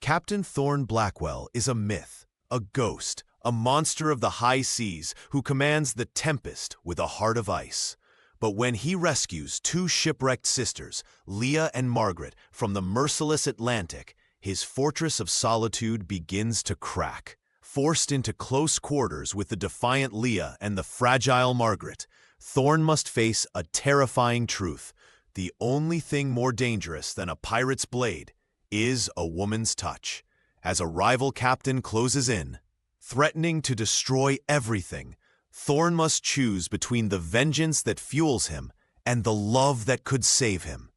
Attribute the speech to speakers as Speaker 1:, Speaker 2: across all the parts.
Speaker 1: Captain Thorne Blackwell is a myth, a ghost, a monster of the high seas who commands the tempest with a heart of ice. But when he rescues two shipwrecked sisters, Leah and Margaret, from the merciless Atlantic, his fortress of solitude begins to crack. Forced into close quarters with the defiant Leah and the fragile Margaret, Thorne must face a terrifying truth. The only thing more dangerous than a pirate's blade is a woman's touch. As a rival captain closes in, threatening to destroy everything, Thorne must choose between the vengeance that fuels him and the love that could save him.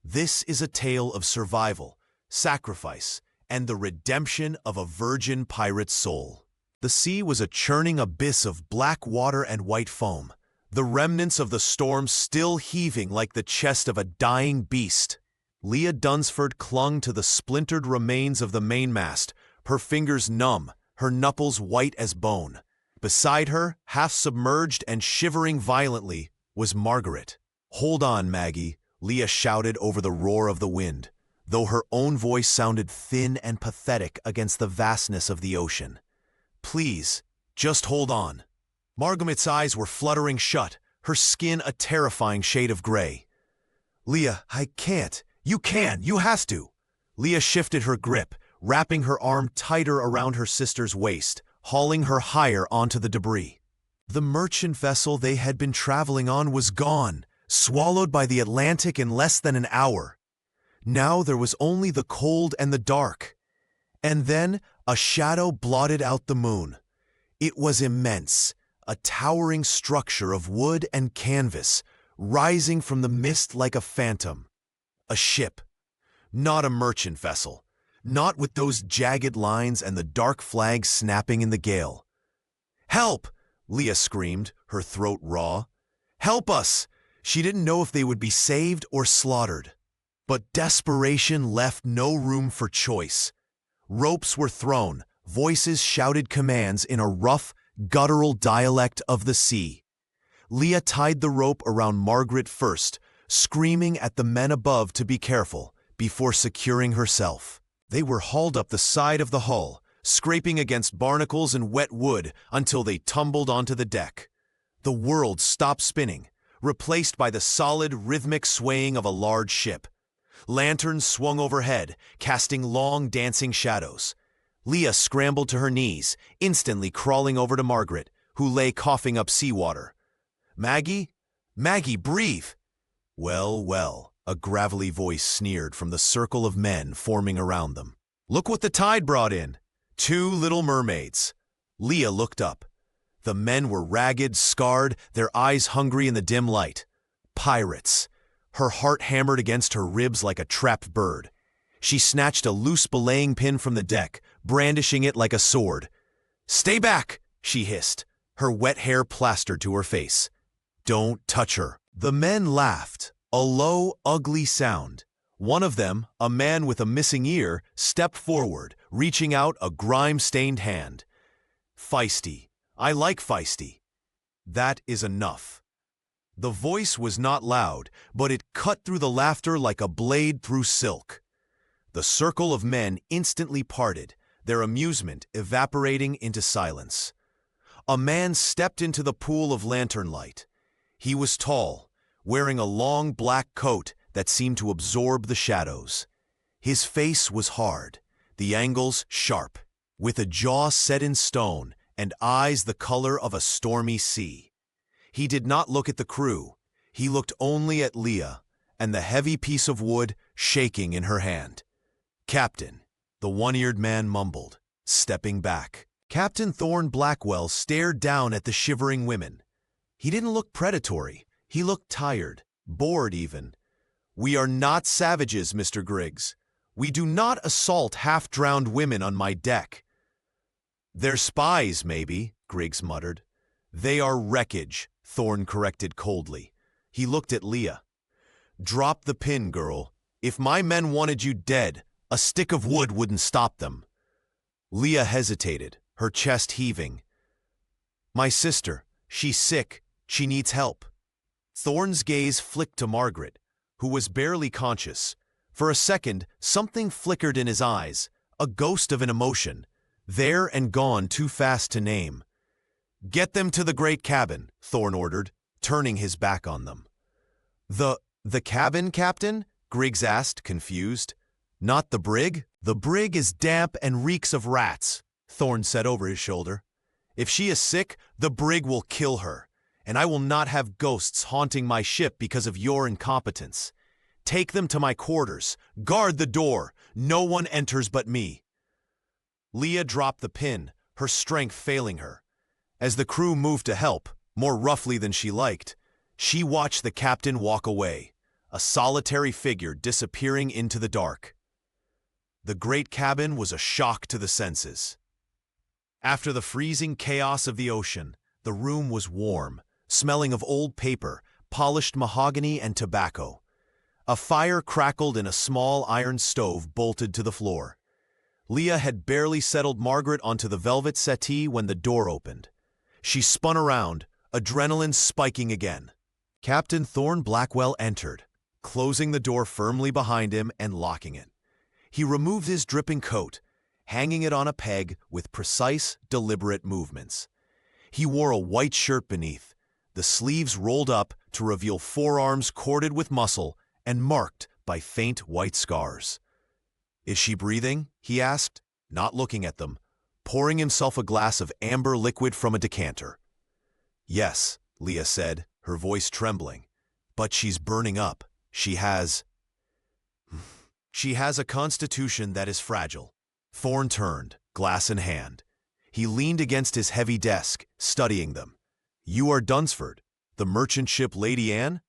Speaker 1: This is a tale of survival, sacrifice, and the redemption of a virgin pirate's soul. The sea was a churning abyss of black water and white foam, the remnants of the storm still heaving like the chest of a dying beast. Leah Dunsford clung to the splintered remains of the mainmast, her fingers numb, her knuckles white as bone. Beside her, half submerged and shivering violently, was Margaret. "Hold on, Maggie," Leah shouted over the roar of the wind, though her own voice sounded thin and pathetic against the vastness of the ocean. "Please, just hold on." Margaret's eyes were fluttering shut, her skin a terrifying shade of gray. "Leah, I can't. You can. You has to." Leah shifted her grip, wrapping her arm tighter around her sister's waist, hauling her higher onto the debris. The merchant vessel they had been traveling on was gone, swallowed by the Atlantic in less than an hour. Now there was only the cold and the dark. And then a shadow blotted out the moon. It was immense, a towering structure of wood and canvas, rising from the mist like a phantom. A ship. Not a merchant vessel. Not with those jagged lines and the dark flag snapping in the gale. "Help!" Leah screamed, her throat raw. "Help us!" She didn't know if they would be saved or slaughtered. But desperation left no room for choice. Ropes were thrown, voices shouted commands in a rough, guttural dialect of the sea. Leah tied the rope around Margaret first, screaming at the men above to be careful, before securing herself. They were hauled up the side of the hull, scraping against barnacles and wet wood until they tumbled onto the deck. The world stopped spinning, replaced by the solid, rhythmic swaying of a large ship. Lanterns swung overhead, casting long, dancing shadows. Leah scrambled to her knees, instantly crawling over to Margaret, who lay coughing up seawater. "Maggie? Maggie, breathe!" "Well, well," a gravelly voice sneered from the circle of men forming around them. "Look what the tide brought in. 2 little mermaids." Leah looked up. The men were ragged, scarred, their eyes hungry in the dim light. Pirates. Her heart hammered against her ribs like a trapped bird. She snatched a loose belaying pin from the deck, brandishing it like a sword. "Stay back!" she hissed, her wet hair plastered to her face. "Don't touch her." The men laughed, a low, ugly sound. One of them, a man with a missing ear, stepped forward, reaching out a grime-stained hand. "Feisty. I like feisty." "That is enough." The voice was not loud, but it cut through the laughter like a blade through silk. The circle of men instantly parted, their amusement evaporating into silence. A man stepped into the pool of lantern light. He was tall, wearing a long black coat that seemed to absorb the shadows. His face was hard, the angles sharp, with a jaw set in stone and eyes the color of a stormy sea. He did not look at the crew. He looked only at Leah and the heavy piece of wood shaking in her hand. "Captain," the one-eared man mumbled, stepping back. Captain Thorne Blackwell stared down at the shivering women. He didn't look predatory. He looked tired, bored even. "We are not savages, Mr. Griggs. We do not assault half-drowned women on my deck." "They're spies, maybe," Griggs muttered. "They are wreckage," Thorne corrected coldly. He looked at Leah. "Drop the pin, girl. If my men wanted you dead, a stick of wood wouldn't stop them." Leah hesitated, her chest heaving. "My sister, she's sick. She needs help." Thorne's gaze flicked to Margaret, who was barely conscious. For a second, something flickered in his eyes, a ghost of an emotion, there and gone too fast to name. "Get them to the great cabin," Thorn ordered, turning his back on them. The cabin, Captain?" Griggs asked, confused. "Not the brig?" "The brig is damp and reeks of rats," Thorn said over his shoulder. "If she is sick, the brig will kill her, and I will not have ghosts haunting my ship because of your incompetence. Take them to my quarters. Guard the door. No one enters but me." Leah dropped the pin, her strength failing her. As the crew moved to help, more roughly than she liked, she watched the captain walk away, a solitary figure disappearing into the dark. The great cabin was a shock to the senses. After the freezing chaos of the ocean, the room was warm, smelling of old paper, polished mahogany, and tobacco. A fire crackled in a small iron stove bolted to the floor. Leah had barely settled Margaret onto the velvet settee when the door opened. She spun around, adrenaline spiking again. Captain Thorn Blackwell entered, closing the door firmly behind him and locking it. He removed his dripping coat, hanging it on a peg with precise, deliberate movements. He wore a white shirt beneath, the sleeves rolled up to reveal forearms corded with muscle and marked by faint white scars. "Is she breathing?" he asked, not looking at them, pouring himself a glass of amber liquid from a decanter. "Yes," Leah said, her voice trembling, "but she's burning up. She has a constitution that is fragile." Thorn turned, glass in hand. He leaned against his heavy desk, studying them. "You are Dunsford, the merchant ship Lady Anne?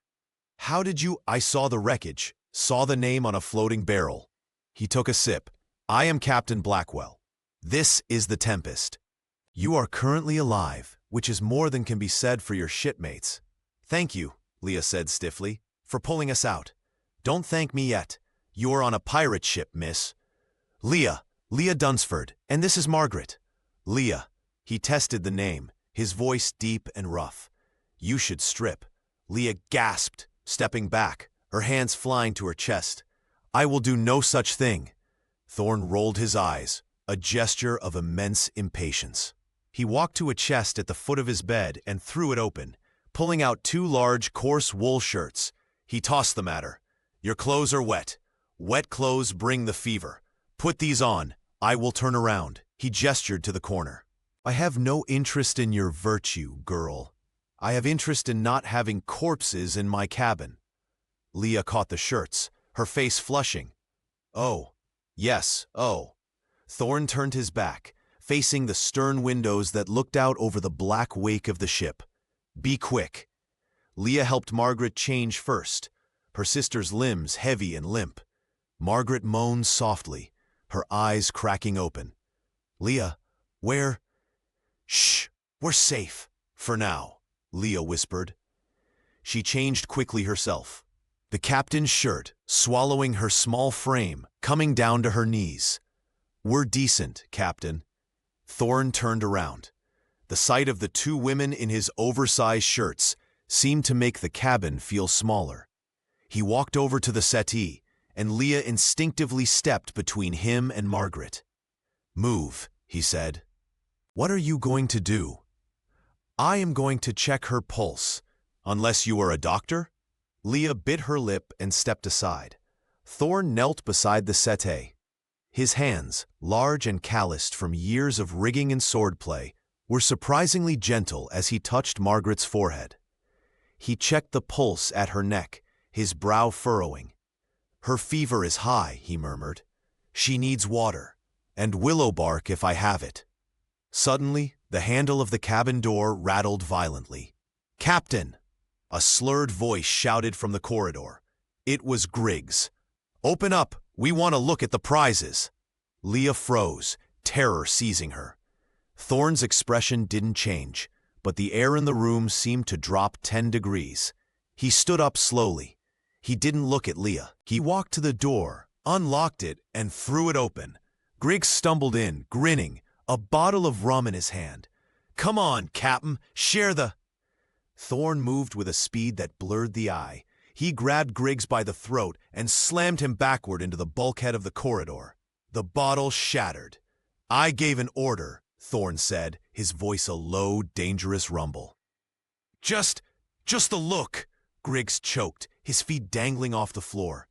Speaker 1: How did you—" "I saw the wreckage, saw the name on a floating barrel." He took a sip. "I am Captain Blackwell. This is the Tempest. You are currently alive, which is more than can be said for your shipmates." "Thank you," Leah said stiffly, "for pulling us out. Don't thank me yet. You are on a pirate ship, miss." Leah Dunsford, and this is Margaret." "Leah." He tested the name, his voice deep and rough. "You should strip." Leah gasped, stepping back, her hands flying to her chest. "I will do no such thing." Thorn rolled his eyes, a gesture of immense impatience. He walked to a chest at the foot of his bed and threw it open, pulling out 2 large, coarse wool shirts. He tossed them at her. "Your clothes are wet. Wet clothes bring the fever. Put these on. I will turn around." He gestured to the corner. "I have no interest in your virtue, girl. I have interest in not having corpses in my cabin." Leah caught the shirts, her face flushing. "Oh, yes, oh." Thorn turned his back, facing the stern windows that looked out over the black wake of the ship. "Be quick." Leah helped Margaret change first, her sister's limbs heavy and limp. Margaret moaned softly, her eyes cracking open. "Leah, where—" "Shh, we're safe, for now," Leah whispered. She changed quickly herself. The captain's shirt, swallowing her small frame, coming down to her knees. "We're decent, Captain." Thorn turned around. The sight of the 2 women in his oversized shirts seemed to make the cabin feel smaller. He walked over to the settee, and Leah instinctively stepped between him and Margaret. "Move," he said. "What are you going to do?" "I am going to check her pulse. Unless you are a doctor?" Leah bit her lip and stepped aside. Thorn knelt beside the settee. His hands, large and calloused from years of rigging and swordplay, were surprisingly gentle as he touched Margaret's forehead. He checked the pulse at her neck, his brow furrowing. "Her fever is high," he murmured. "She needs water, and willow bark if I have it." Suddenly, the handle of the cabin door rattled violently. "Captain!" A slurred voice shouted from the corridor. It was Griggs. "Open up! We want to look at the prizes!" Leah froze, terror seizing her. Thorn's expression didn't change, but the air in the room seemed to drop 10 degrees. He stood up slowly. He didn't look at Leah. He walked to the door, unlocked it, and threw it open. Griggs stumbled in, grinning, a bottle of rum in his hand. "Come on, Captain, share the—" Thorn moved with a speed that blurred the eye. He grabbed Griggs by the throat and slammed him backward into the bulkhead of the corridor. The bottle shattered. I gave an order, Thorn said, his voice a low, dangerous rumble. Just the look, Griggs choked, his feet dangling off the floor.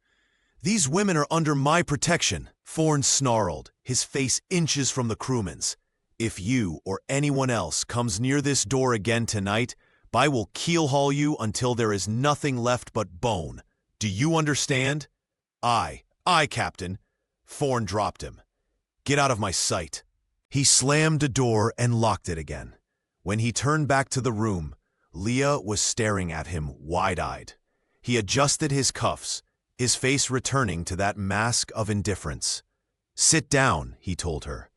Speaker 1: These women are under my protection, Thorn snarled, his face inches from the crewman's. If you or anyone else comes near this door again tonight, I will keelhaul you until there is nothing left but bone. Do you understand? Aye, Captain. Thorn dropped him. Get out of my sight. He slammed the door and locked it again. When he turned back to the room, Leah was staring at him wide-eyed. He adjusted his cuffs, his face returning to that mask of indifference. Sit down, he told her.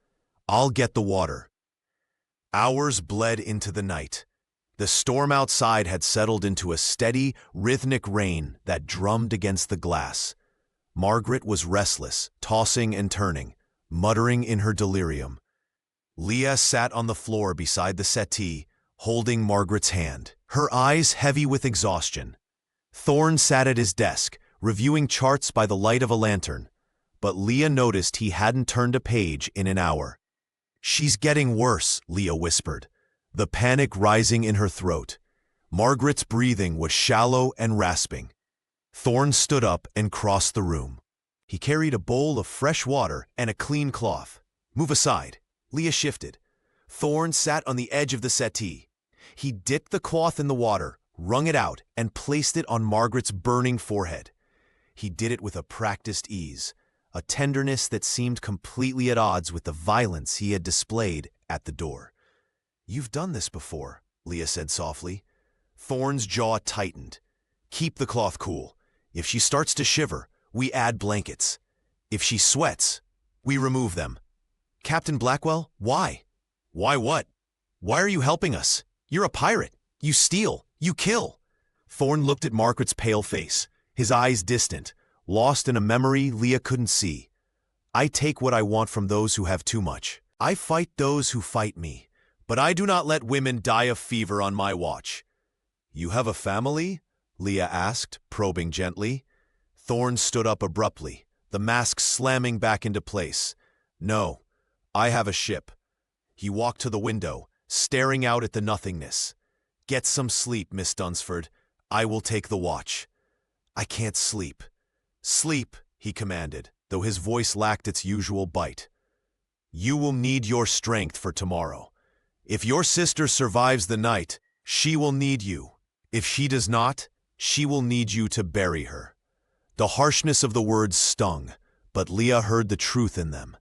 Speaker 1: I'll get the water. Hours bled into the night. The storm outside had settled into a steady, rhythmic rain that drummed against the glass. Margaret was restless, tossing and turning, muttering in her delirium. Leah sat on the floor beside the settee, holding Margaret's hand, her eyes heavy with exhaustion. Thorn sat at his desk, reviewing charts by the light of a lantern, but Leah noticed he hadn't turned a page in an hour. She's getting worse, Leah whispered, the panic rising in her throat. Margaret's breathing was shallow and rasping. Thorn stood up and crossed the room. He carried a bowl of fresh water and a clean cloth. Move aside. Leah shifted. Thorn sat on the edge of the settee. He dipped the cloth in the water, wrung it out, and placed it on Margaret's burning forehead. He did it with a practiced ease, a tenderness that seemed completely at odds with the violence he had displayed at the door. You've done this before, Leah said softly. Thorn's jaw tightened. Keep the cloth cool. If she starts to shiver, we add blankets. If she sweats, we remove them. Captain Blackwell, why? Why what? Why are you helping us? You're a pirate. You steal. You kill. Thorn looked at Margaret's pale face, his eyes distant, lost in a memory Leah couldn't see. I take what I want from those who have too much. I fight those who fight me, but I do not let women die of fever on my watch. You have a family? Leah asked, probing gently. Thorn stood up abruptly, the mask slamming back into place. No, I have a ship. He walked to the window, staring out at the nothingness. Get some sleep, Miss Dunsford. I will take the watch. I can't sleep. Sleep, he commanded, though his voice lacked its usual bite. You will need your strength for tomorrow. If your sister survives the night, she will need you. If she does not, she will need you to bury her. The harshness of the words stung, but Leah heard the truth in them.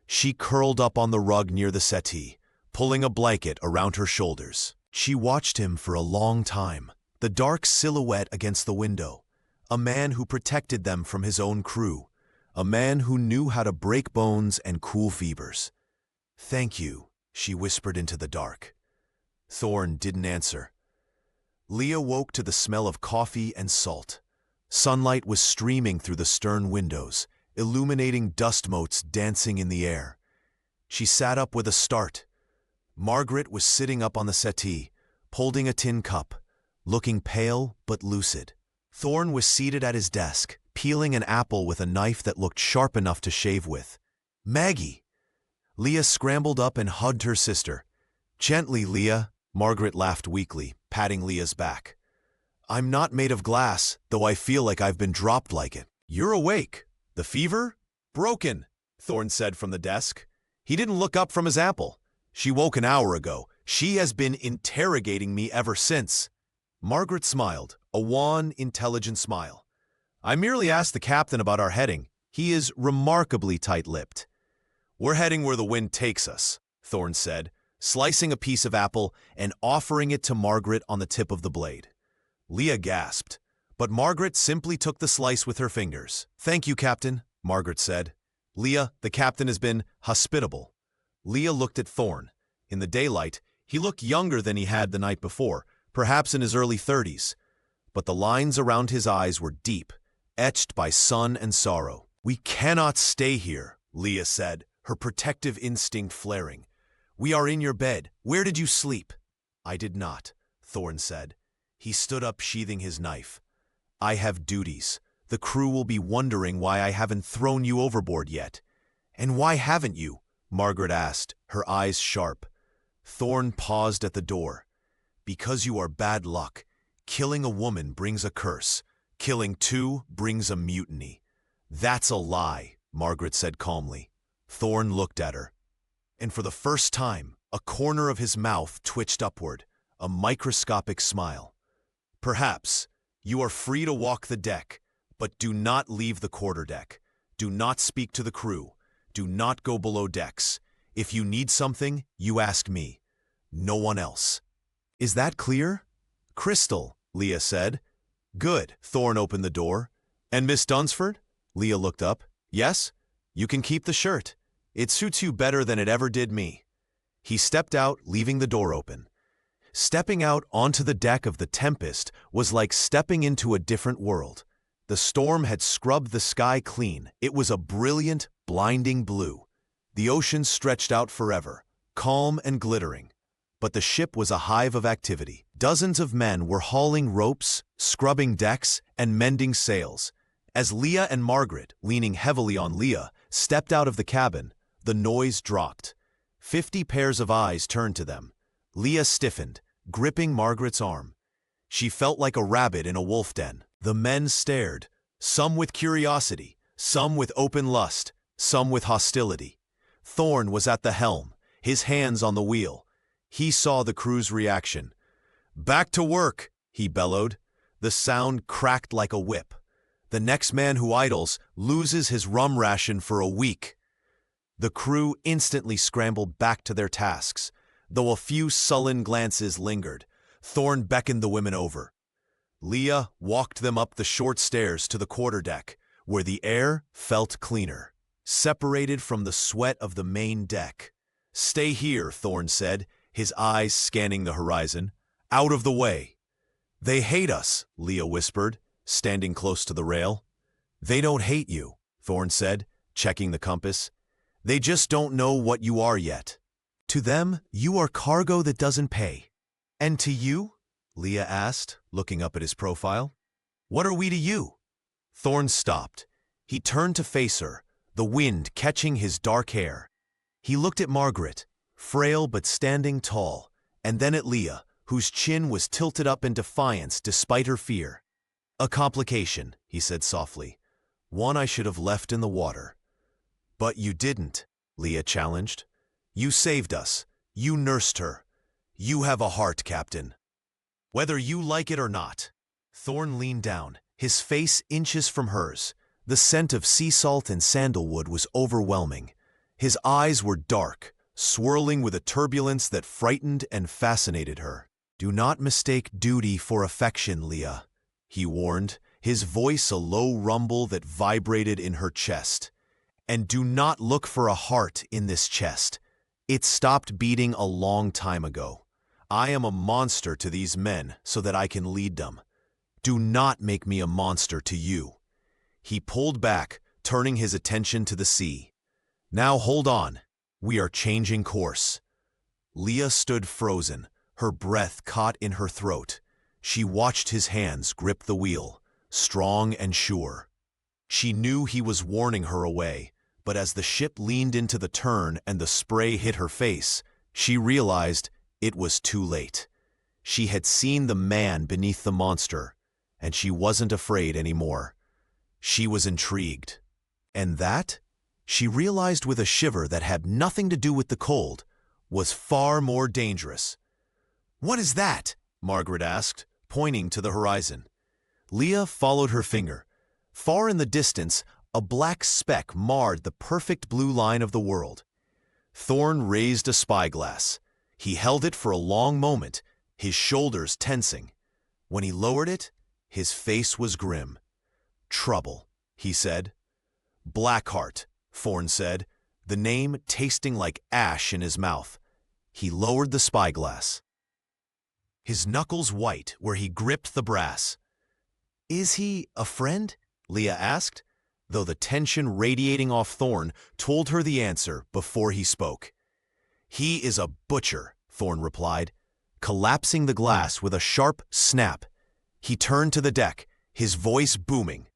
Speaker 1: She curled up on the rug near the settee, pulling a blanket around her shoulders. She watched him for a long time, the dark silhouette against the window, a man who protected them from his own crew, a man who knew how to break bones and cool fevers. Thank you, she whispered into the dark. Thorn didn't answer. Leah woke to the smell of coffee and salt. Sunlight was streaming through the stern windows, illuminating dust motes dancing in the air. She sat up with a start. Margaret was sitting up on the settee, holding a tin cup, looking pale but lucid. Thorn was seated at his desk, peeling an apple with a knife that looked sharp enough to shave with. Maggie! Leah scrambled up and hugged her sister. Gently, Leah, Margaret laughed weakly, patting Leah's back. I'm not made of glass, though I feel like I've been dropped like it. You're awake. The fever? Broken, Thorn said from the desk. He didn't look up from his apple. She woke an hour ago. She has been interrogating me ever since. Margaret smiled, a wan, intelligent smile. I merely asked the captain about our heading. He is remarkably tight-lipped. We're heading where the wind takes us, Thorn said, slicing a piece of apple and offering it to Margaret on the tip of the blade. Leah gasped, but Margaret simply took the slice with her fingers. Thank you, Captain, Margaret said. Leah, the captain has been hospitable. Leah looked at Thorn. In the daylight, he looked younger than he had the night before, perhaps in his early 30s. But the lines around his eyes were deep, etched by sun and sorrow. We cannot stay here, Leah said, her protective instinct flaring. We are in your bed. Where did you sleep? I did not, Thorn said. He stood up, sheathing his knife. I have duties. The crew will be wondering why I haven't thrown you overboard yet. "And why haven't you?" Margaret asked, her eyes sharp. Thorn paused at the door. "Because you are bad luck. Killing a woman brings a curse. Killing two brings a mutiny." "That's a lie," Margaret said calmly. Thorn looked at her, and for the first time, a corner of his mouth twitched upward, a microscopic smile. "Perhaps. You are free to walk the deck, but do not leave the quarterdeck. Do not speak to the crew. Do not go below decks. If you need something, you ask me. No one else." "Is that clear?" "Crystal," Leah said. "Good." Thorn opened the door. "And Miss Dunsford?" Leah looked up. "Yes? You can keep the shirt. It suits you better than it ever did me." He stepped out, leaving the door open. Stepping out onto the deck of the Tempest was like stepping into a different world. The storm had scrubbed the sky clean. It was a brilliant, blinding blue. The ocean stretched out forever, calm and glittering. But the ship was a hive of activity. Dozens of men were hauling ropes, scrubbing decks, and mending sails. As Leah and Margaret, leaning heavily on Leah, stepped out of the cabin, the noise dropped. 50 pairs of eyes turned to them. Leah stiffened, gripping Margaret's arm. She felt like a rabbit in a wolf den. The men stared, some with curiosity, some with open lust, some with hostility. Thorn was at the helm, his hands on the wheel. He saw the crew's reaction. "Back to work," he bellowed. The sound cracked like a whip. "The next man who idles loses his rum ration for a week." The crew instantly scrambled back to their tasks. Though a few sullen glances lingered, Thorn beckoned the women over. Leah walked them up the short stairs to the quarterdeck, where the air felt cleaner, separated from the sweat of the main deck. "Stay here," Thorn said, his eyes scanning the horizon. "Out of the way." "They hate us," Leah whispered, standing close to the rail. "They don't hate you," Thorn said, checking the compass. "They just don't know what you are yet. To them, you are cargo that doesn't pay." "And to you?" Leah asked, looking up at his profile. "What are we to you?" Thorn stopped. He turned to face her, the wind catching his dark hair. He looked at Margaret, frail but standing tall, and then at Leah, whose chin was tilted up in defiance despite her fear. "A complication," he said softly. "One I should have left in the water." "But you didn't," Leah challenged. "You saved us. You nursed her. You have a heart, Captain. Whether you like it or not." Thorn leaned down, his face inches from hers. The scent of sea salt and sandalwood was overwhelming. His eyes were dark, swirling with a turbulence that frightened and fascinated her. "Do not mistake duty for affection, Leah," he warned, his voice a low rumble that vibrated in her chest. "And do not look for a heart in this chest. It stopped beating a long time ago. I am a monster to these men so that I can lead them. Do not make me a monster to you." He pulled back, turning his attention to the sea. "Now hold on. We are changing course." Leah stood frozen, her breath caught in her throat. She watched his hands grip the wheel, strong and sure. She knew he was warning her away, but as the ship leaned into the turn and the spray hit her face, she realized it was too late. She had seen the man beneath the monster, and she wasn't afraid anymore. She was intrigued. And that, she realized with a shiver that had nothing to do with the cold, was far more dangerous. "What is that?" Margaret asked, pointing to the horizon. Leah followed her finger. Far in the distance, a black speck marred the perfect blue line of the world. Thorn raised a spyglass. He held it for a long moment, his shoulders tensing. When he lowered it, his face was grim. "Trouble," he said. "Blackheart," Thorn said, the name tasting like ash in his mouth. He lowered the spyglass, his knuckles white where he gripped the brass. "Is he a friend?" Leah asked, though the tension radiating off Thorn told her the answer before he spoke. "He is a butcher," Thorn replied, collapsing the glass with a sharp snap. He turned to the deck, his voice booming.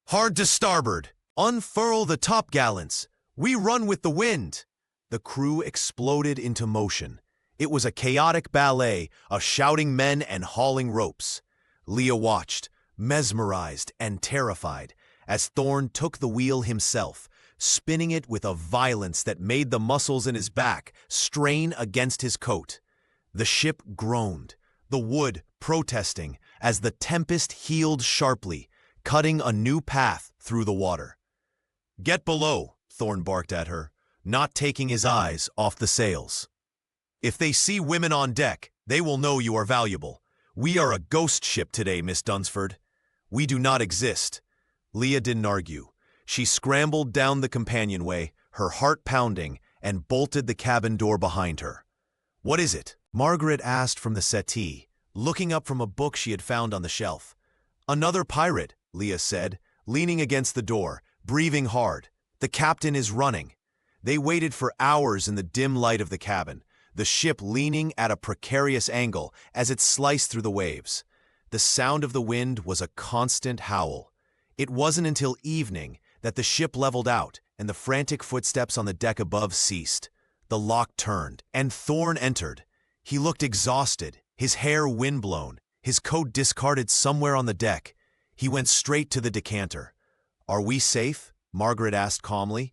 Speaker 1: "Hard to starboard! Unfurl the topgallants! We run with the wind! The crew exploded into motion. It was a chaotic ballet of shouting men and hauling ropes. Leah watched, mesmerized and terrified, as Thorn took the wheel himself, spinning it with a violence that made the muscles in his back strain against his coat. The ship groaned, the wood protesting as the tempest heeled sharply, cutting a new path through the water. "Get below," Thorn barked at her, not taking his eyes off the sails. "If they see women on deck, they will know you are valuable. We are a ghost ship today, Miss Dunsford. We do not exist." Leah didn't argue. She scrambled down the companionway, her heart pounding, and bolted the cabin door behind her. "What is it?" Margaret asked from the settee, looking up from a book she had found on the shelf. "Another pirate," Leah said, leaning against the door, breathing hard. "The captain is running." They waited for hours in the dim light of the cabin, the ship leaning at a precarious angle as it sliced through the waves. The sound of the wind was a constant howl. It wasn't until evening that the ship leveled out and the frantic footsteps on the deck above ceased. The lock turned, and Thorn entered. He looked exhausted, his hair windblown, his coat discarded somewhere on the deck. He went straight to the decanter. "Are we safe?" Margaret asked calmly.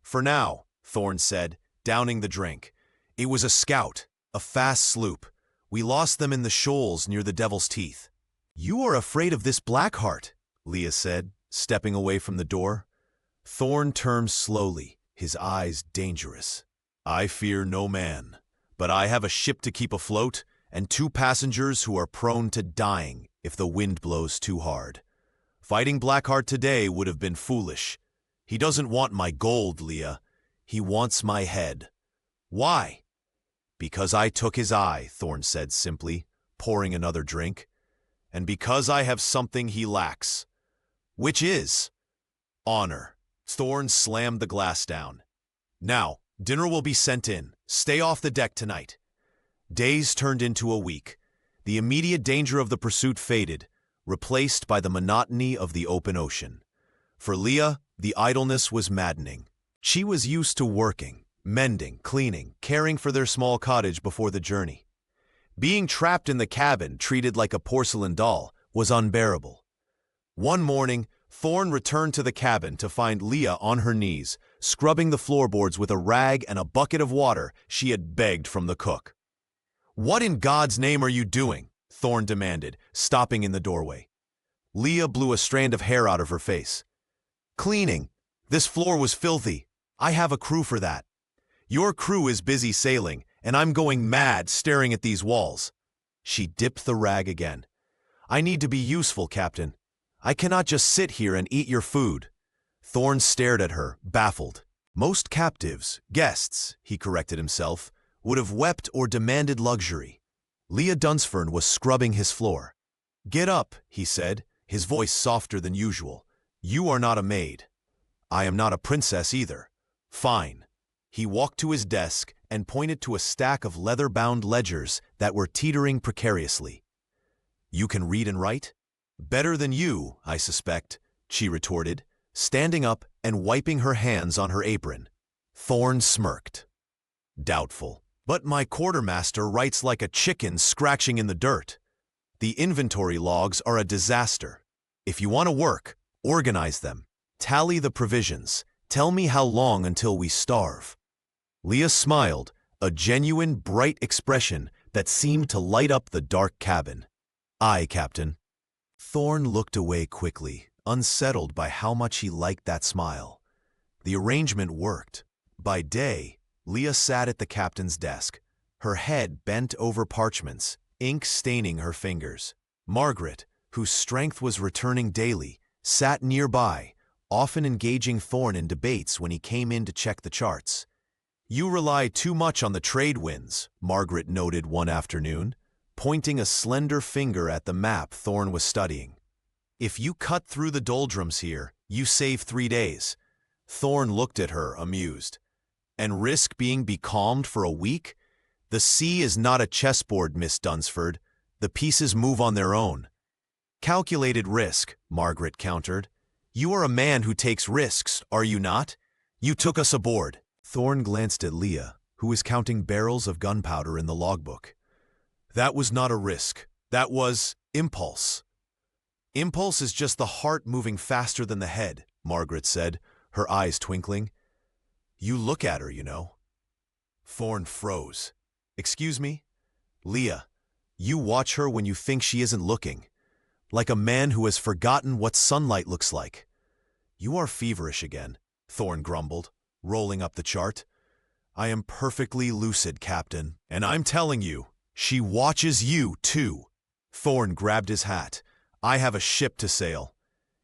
Speaker 1: "For now," Thorn said, downing the drink. "It was a scout, a fast sloop. We lost them in the shoals near the Devil's Teeth." "You are afraid of this Blackheart," Leah said, stepping away from the door. Thorn turned slowly, his eyes dangerous. "I fear no man, but I have a ship to keep afloat and 2 passengers who are prone to dying if the wind blows too hard. Fighting Blackheart today would have been foolish. He doesn't want my gold, Leah. He wants my head." "Why?" "Because I took his eye," Thorn said simply, pouring another drink. "And because I have something he lacks." "Which is?" "Honor." Thorn slammed the glass down. "Now, dinner will be sent in. Stay off the deck tonight." Days turned into a week. The immediate danger of the pursuit faded, replaced by the monotony of the open ocean. For Leah, the idleness was maddening. She was used to working, mending, cleaning, caring for their small cottage before the journey. Being trapped in the cabin, treated like a porcelain doll, was unbearable. One morning, Thorn returned to the cabin to find Leah on her knees, scrubbing the floorboards with a rag and a bucket of water she had begged from the cook. "What in God's name are you doing?" Thorn demanded, stopping in the doorway. Leah blew a strand of hair out of her face. "Cleaning. This floor was filthy. I have a crew for that. Your crew is busy sailing, and I'm going mad staring at these walls." She dipped the rag again. "I need to be useful, Captain. I cannot just sit here and eat your food." Thorn stared at her, baffled. Most captives, guests, he corrected himself, would have wept or demanded luxury. Leah Dunsford was scrubbing his floor. "Get up," he said, his voice softer than usual. "You are not a maid. I am not a princess either." "Fine." He walked to his desk and pointed to a stack of leather-bound ledgers that were teetering precariously. "You can read and write?" "Better than you, I suspect," she retorted, standing up and wiping her hands on her apron. Thorn smirked. "Doubtful. But my quartermaster writes like a chicken scratching in the dirt. The inventory logs are a disaster. If you want to work, organize them. Tally the provisions. Tell me how long until we starve." Leah smiled, a genuine, bright expression that seemed to light up the dark cabin. "Aye, Captain." Thorn looked away quickly, unsettled by how much he liked that smile. The arrangement worked. By day, Leah sat at the captain's desk, her head bent over parchments, ink staining her fingers. Margaret, whose strength was returning daily, sat nearby, often engaging Thorn in debates when he came in to check the charts. "You rely too much on the trade winds," Margaret noted one afternoon, pointing a slender finger at the map Thorn was studying. "If you cut through the doldrums here, you save 3 days." Thorn looked at her, amused. "And risk being becalmed for a week? The sea is not a chessboard, Miss Dunsford. The pieces move on their own." "Calculated risk," Margaret countered. "You are a man who takes risks, are you not? You took us aboard. Thorn glanced at Leah, who was counting barrels of gunpowder in the logbook. That was not a risk. That was impulse. Impulse is just the heart moving faster than the head, Margaret said, her eyes twinkling. You look at her, you know. Thorn froze. Excuse me? Leah, you watch her when you think she isn't looking. Like a man who has forgotten what sunlight looks like. You are feverish again, Thorn grumbled, rolling up the chart. I am perfectly lucid, Captain, and I'm telling you, she watches you, too. Thorn grabbed his hat. I have a ship to sail.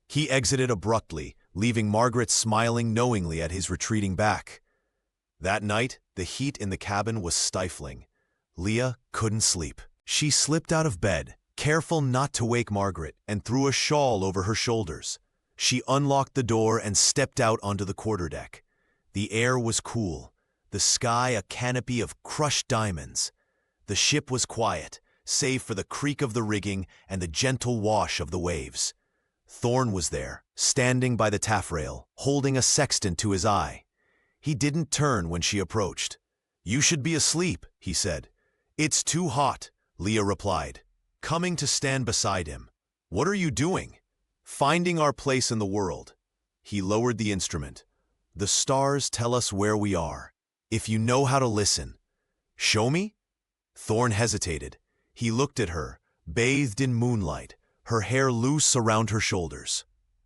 Speaker 1: He exited abruptly, leaving Margaret smiling knowingly at his retreating back. That night, the heat in the cabin was stifling. Leah couldn't sleep. She slipped out of bed, careful not to wake Margaret, and threw a shawl over her shoulders. She unlocked the door and stepped out onto the quarterdeck. The air was cool, the sky a canopy of crushed diamonds. The ship was quiet, save for the creak of the rigging and the gentle wash of the waves. Thorn was there, standing by the taffrail, holding a sextant to his eye. He didn't turn when she approached. You should be asleep, he said. It's too hot, Leah replied, coming to stand beside him. What are you doing? Finding our place in the world. He lowered the instrument. The stars tell us where we are, if you know how to listen. Show me? Thorn hesitated. He looked at her, bathed in moonlight, her hair loose around her shoulders.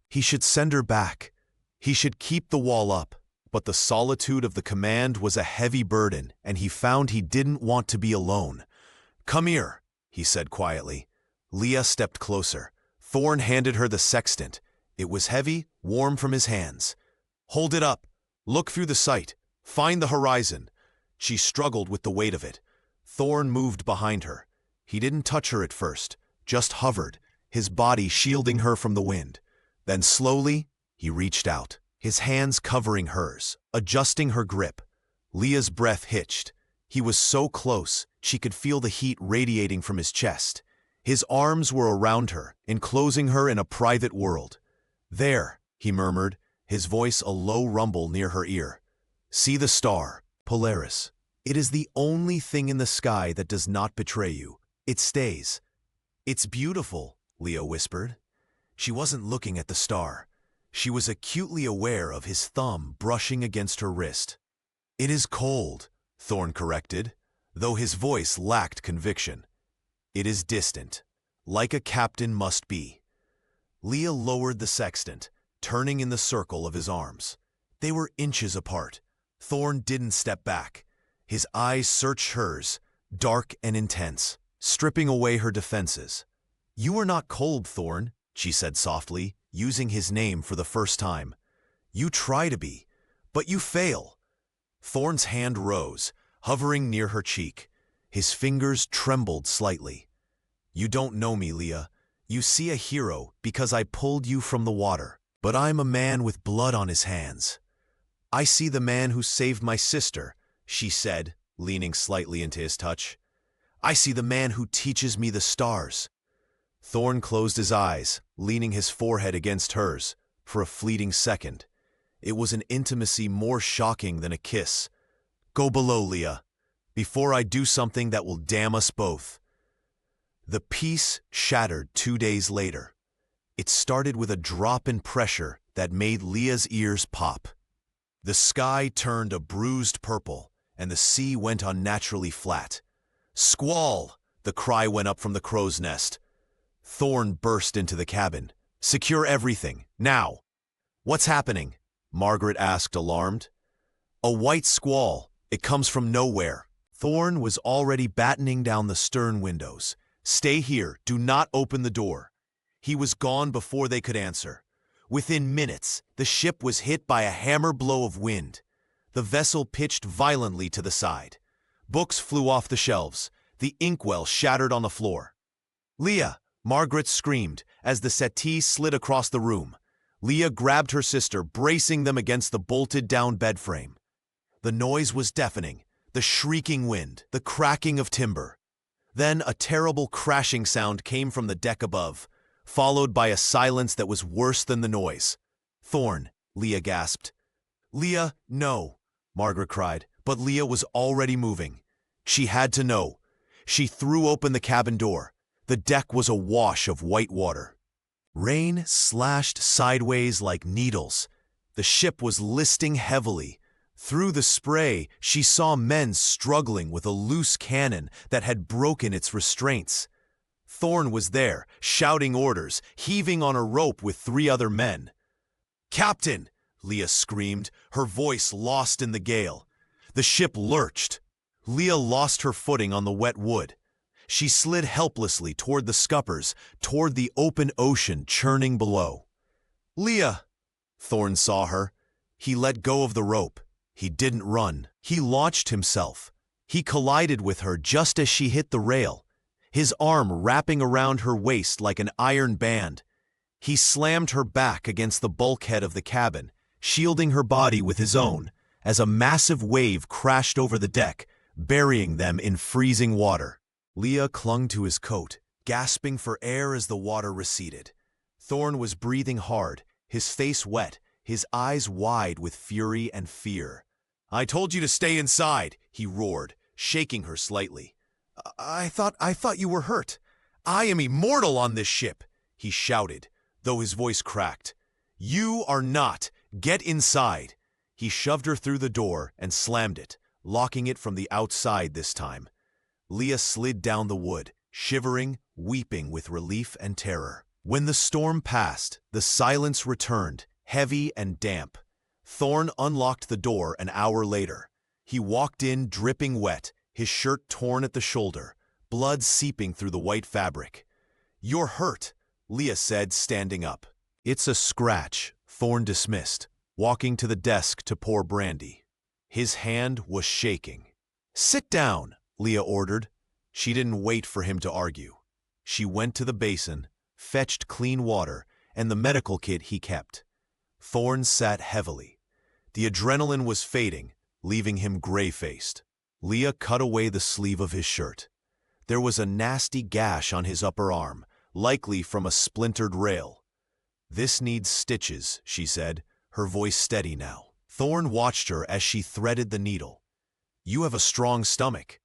Speaker 1: He should send her back. He should keep the wall up. But the solitude of the command was a heavy burden, and he found he didn't want to be alone. Come here, he said quietly. Leah stepped closer. Thorn handed her the sextant. It was heavy, warm from his hands. Hold it up. Look through the sight. Find the horizon. She struggled with the weight of it. Thorn moved behind her. He didn't touch her at first, just hovered, his body shielding her from the wind. Then slowly, he reached out, his hands covering hers, adjusting her grip. Leah's breath hitched. He was so close, she could feel the heat radiating from his chest. His arms were around her, enclosing her in a private world. There, he murmured, his voice a low rumble near her ear. See the star, Polaris. It is the only thing in the sky that does not betray you. It stays. It's beautiful, Leah whispered. She wasn't looking at the star. She was acutely aware of his thumb brushing against her wrist. It is cold, Thorn corrected, though his voice lacked conviction. It is distant, like a captain must be. Leah lowered the sextant, turning in the circle of his arms. They were inches apart. Thorn didn't step back. His eyes searched hers, dark and intense, stripping away her defenses. You are not cold, Thorn, she said softly, using his name for the first time. You try to be, but you fail. Thorn's hand rose, hovering near her cheek. His fingers trembled slightly. You don't know me, Leah. You see a hero because I pulled you from the water, but I'm a man with blood on his hands. I see the man who saved my sister, she said, leaning slightly into his touch. I see the man who teaches me the stars. Thorn closed his eyes, leaning his forehead against hers, for a fleeting second. It was an intimacy more shocking than a kiss. Go below, Leah, before I do something that will damn us both. The peace shattered 2 days later. It started with a drop in pressure that made Leah's ears pop. The sky turned a bruised purple, and the sea went unnaturally flat. Squall! The cry went up from the crow's nest. Thorn burst into the cabin. Secure everything, now! What's happening? Margaret asked, alarmed. A white squall. It comes from nowhere. Thorn was already battening down the stern windows. Stay here, do not open the door. He was gone before they could answer. Within minutes, the ship was hit by a hammer blow of wind. The vessel pitched violently to the side. Books flew off the shelves. The inkwell shattered on the floor. Leah! Margaret screamed as the settee slid across the room. Leah grabbed her sister, bracing them against the bolted-down bed frame. The noise was deafening, the shrieking wind, the cracking of timber. Then a terrible crashing sound came from the deck above, followed by a silence that was worse than the noise. Thorn, Leah gasped. Leah, no, Margaret cried, but Leah was already moving. She had to know. She threw open the cabin door. The deck was awash of white water. Rain slashed sideways like needles. The ship was listing heavily. Through the spray, she saw men struggling with a loose cannon that had broken its restraints. Thorn was there, shouting orders, heaving on a rope with 3 other men. "Captain!" Leah screamed, her voice lost in the gale. The ship lurched. Leah lost her footing on the wet wood. She slid helplessly toward the scuppers, toward the open ocean churning below. "Leah!" Thorn saw her. He let go of the rope. He didn't run. He launched himself. He collided with her just as she hit the rail, his arm wrapping around her waist like an iron band. He slammed her back against the bulkhead of the cabin, shielding her body with his own, as a massive wave crashed over the deck, burying them in freezing water. Leah clung to his coat, gasping for air as the water receded. Thorn was breathing hard, his face wet, his eyes wide with fury and fear. "I told you to stay inside," he roared, shaking her slightly. I thought you were hurt. I am immortal on this ship," he shouted, though his voice cracked. "You are not. Get inside." He shoved her through the door and slammed it, locking it from the outside this time. Leah slid down the wood, shivering, weeping with relief and terror. When the storm passed, the silence returned, heavy and damp. Thorn unlocked the door an hour later. He walked in dripping wet, his shirt torn at the shoulder, blood seeping through the white fabric. "You're hurt," Leah said, standing up. "It's a scratch," Thorn dismissed, walking to the desk to pour brandy. His hand was shaking. "Sit down," Leah ordered. She didn't wait for him to argue. She went to the basin, fetched clean water, and the medical kit he kept. Thorn sat heavily. The adrenaline was fading, leaving him gray-faced. Leah cut away the sleeve of his shirt. There was a nasty gash on his upper arm, likely from a splintered rail. "This needs stitches," she said, her voice steady now. Thorn watched her as she threaded the needle. "You have a strong stomach."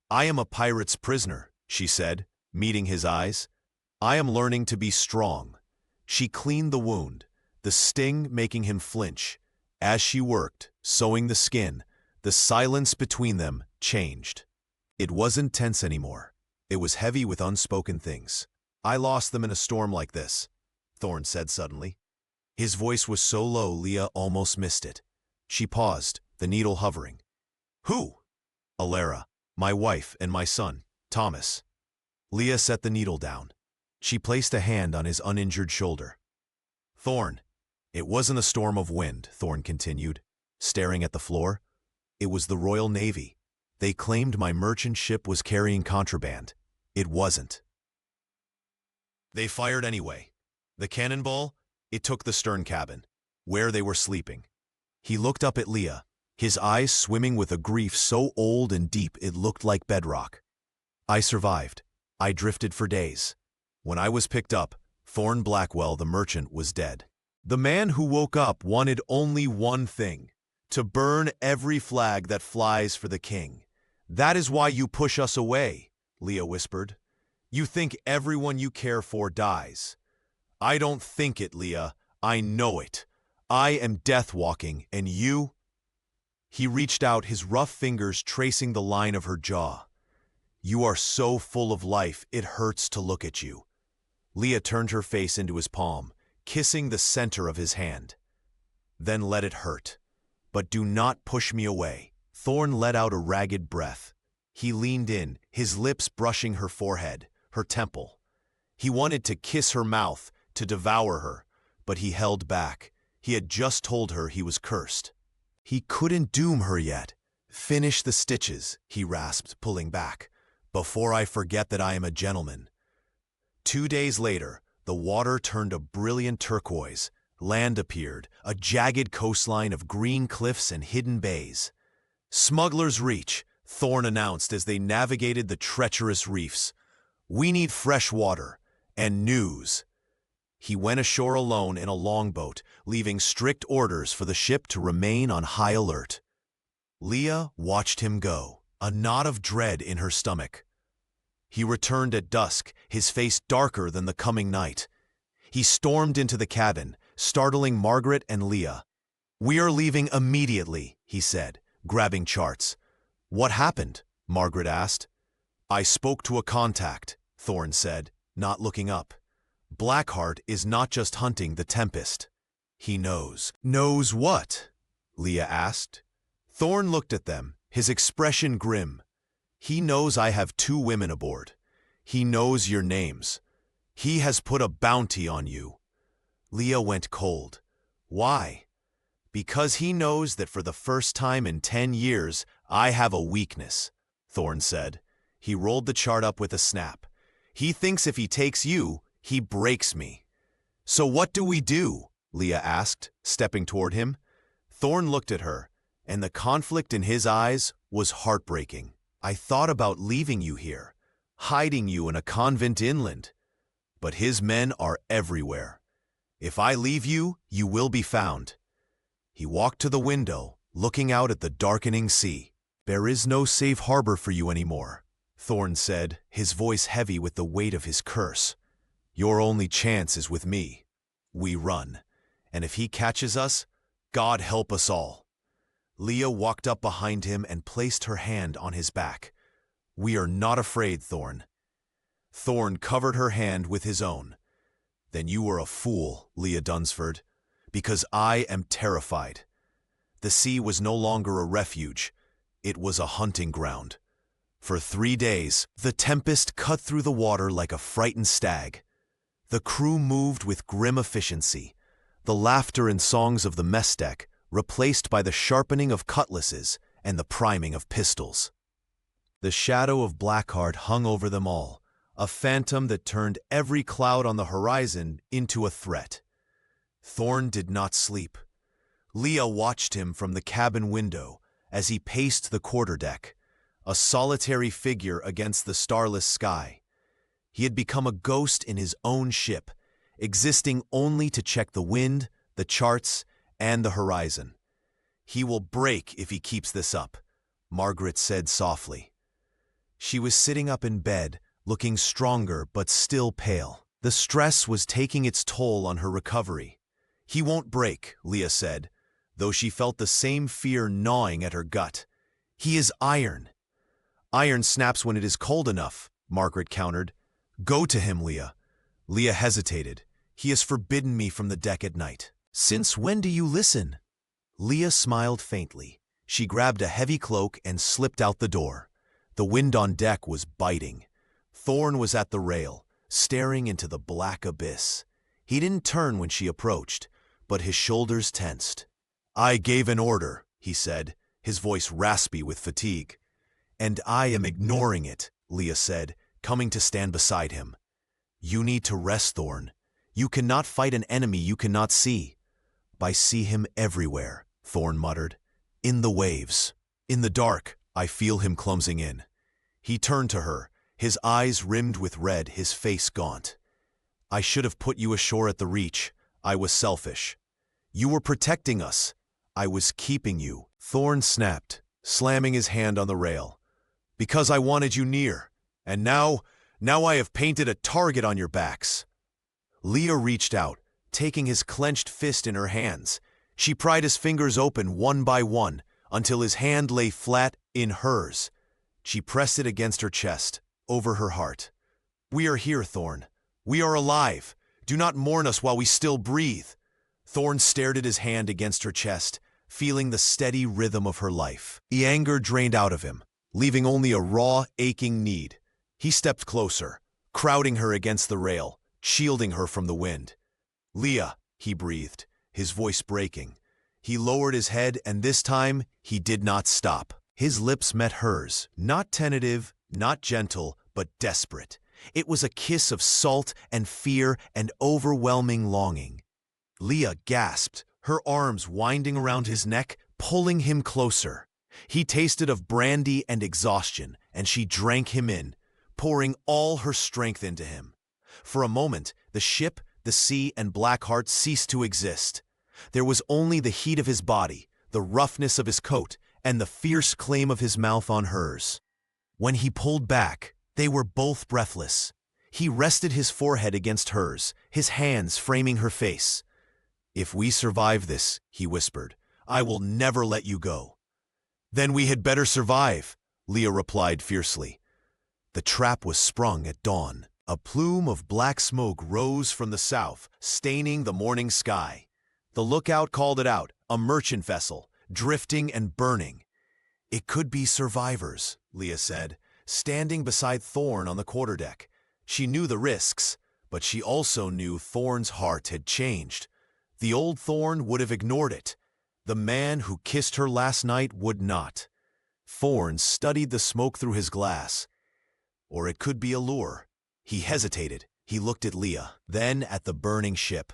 Speaker 1: "I am a pirate's prisoner," she said, meeting his eyes. "I am learning to be strong." She cleaned the wound, the sting making him flinch. As she worked, sewing the skin, the silence between them changed. It wasn't tense anymore. It was heavy with unspoken things. "I lost them in a storm like this," Thorn said suddenly. His voice was so low Leah almost missed it. She paused, the needle hovering. "Who?" "Alara, my wife, and my son, Thomas." Leah set the needle down. She placed a hand on his uninjured shoulder. "Thorn, it wasn't a storm of wind," Thorn continued, staring at the floor. "It was the Royal Navy. They claimed my merchant ship was carrying contraband. It wasn't. They fired anyway. The cannonball, it took the stern cabin, where they were sleeping." He looked up at Leah, his eyes swimming with a grief so old and deep it looked like bedrock. "I survived. I drifted for days. When I was picked up, Thorn Blackwell, the merchant, was dead. The man who woke up wanted only one thing: to burn every flag that flies for the king. That is why you push us away," Leah whispered. "You think everyone you care for dies. I don't think it, Leah. I know it. I am death walking, and you—" He reached out, his rough fingers tracing the line of her jaw. "You are so full of life, it hurts to look at you." Leah turned her face into his palm, kissing the center of his hand. "Then let it hurt. But do not push me away." Thorn let out a ragged breath. He leaned in, his lips brushing her forehead, her temple. He wanted to kiss her mouth, to devour her, but he held back. He had just told her he was cursed. He couldn't doom her yet. "Finish the stitches," he rasped, pulling back, "before I forget that I am a gentleman." 2 days later, the water turned a brilliant turquoise. Land appeared, a jagged coastline of green cliffs and hidden bays. "Smuggler's Reach," Thorn announced as they navigated the treacherous reefs. "We need fresh water and news." He went ashore alone in a longboat, leaving strict orders for the ship to remain on high alert. Leah watched him go, a knot of dread in her stomach. He returned at dusk, his face darker than the coming night. He stormed into the cabin, startling Margaret and Leah. "We are leaving immediately," he said, grabbing charts. "What happened?" Margaret asked. "I spoke to a contact," Thorn said, not looking up. "Blackheart is not just hunting the Tempest. He knows." "Knows what?" Leah asked. Thorn looked at them, his expression grim. "He knows I have 2 women aboard. He knows your names. He has put a bounty on you." Leah went cold. "Why?" "Because he knows that for the first time in 10 years, I have a weakness," Thorn said. He rolled the chart up with a snap. "He thinks if he takes you, he breaks me." "So what do we do?" Leah asked, stepping toward him. Thorn looked at her, and the conflict in his eyes was heartbreaking. "I thought about leaving you here, hiding you in a convent inland. But his men are everywhere. If I leave you, you will be found." He walked to the window, looking out at the darkening sea. "There is no safe harbor for you anymore," Thorn said, his voice heavy with the weight of his curse. "Your only chance is with me. We run, and if he catches us, God help us all." Leah walked up behind him and placed her hand on his back. "We are not afraid, Thorn." Thorn covered her hand with his own. "Then you are a fool, Leah Dunsford, because I am terrified." The sea was no longer a refuge. It was a hunting ground. For 3 days, the Tempest cut through the water like a frightened stag. The crew moved with grim efficiency, the laughter and songs of the mess deck replaced by the sharpening of cutlasses and the priming of pistols. The shadow of Blackheart hung over them all, a phantom that turned every cloud on the horizon into a threat. Thorn did not sleep. Leah watched him from the cabin window as he paced the quarterdeck, a solitary figure against the starless sky. He had become a ghost in his own ship, existing only to check the wind, the charts, and the horizon. "He will break if he keeps this up," Margaret said softly. She was sitting up in bed, looking stronger but still pale. The stress was taking its toll on her recovery. "He won't break," Leah said, though she felt the same fear gnawing at her gut. "He is iron." "Iron snaps when it is cold enough," Margaret countered. "Go to him, Leah." Leah hesitated. "He has forbidden me from the deck at night." "Since when do you listen?" Leah smiled faintly. She grabbed a heavy cloak and slipped out the door. The wind on deck was biting. Thorn was at the rail, staring into the black abyss. He didn't turn when she approached, but his shoulders tensed. "I gave an order," he said, his voice raspy with fatigue. "And I am ignoring it," Leah said, coming to stand beside him. "You need to rest, Thorn. You cannot fight an enemy you cannot see." "I see him everywhere," Thorn muttered. "In the waves. In the dark, I feel him clumsing in." He turned to her, his eyes rimmed with red, his face gaunt. "I should have put you ashore at the Reach. I was selfish. You were protecting us. I was keeping you." Thorn snapped, slamming his hand on the rail. "Because I wanted you near. And now I have painted a target on your backs." Leah reached out, taking his clenched fist in her hands. She pried his fingers open one by one until his hand lay flat in hers. She pressed it against her chest, over her heart. "We are here, Thorn. We are alive. Do not mourn us while we still breathe." Thorn stared at his hand against her chest, feeling the steady rhythm of her life. The anger drained out of him, leaving only a raw, aching need. He stepped closer, crowding her against the rail, shielding her from the wind. "Leah," he breathed, his voice breaking. He lowered his head, and this time he did not stop. His lips met hers, not tentative, not gentle, but desperate. It was a kiss of salt and fear and overwhelming longing. Leah gasped, her arms winding around his neck, pulling him closer. He tasted of brandy and exhaustion, and she drank him in, pouring all her strength into him. For a moment, the ship, the sea, and Blackheart ceased to exist. There was only the heat of his body, the roughness of his coat, and the fierce claim of his mouth on hers. When he pulled back, they were both breathless. He rested his forehead against hers, his hands framing her face. "If we survive this," he whispered, "I will never let you go." "Then we had better survive," Leah replied fiercely. The trap was sprung at dawn. A plume of black smoke rose from the south, staining the morning sky. The lookout called it out, a merchant vessel, drifting and burning. "It could be survivors," Leah said, standing beside Thorn on the quarterdeck. She knew the risks, but she also knew Thorn's heart had changed. The old Thorn would have ignored it. The man who kissed her last night would not. Thorn studied the smoke through his glass. Or it could be a lure. He hesitated. He looked at Leah, then at the burning ship.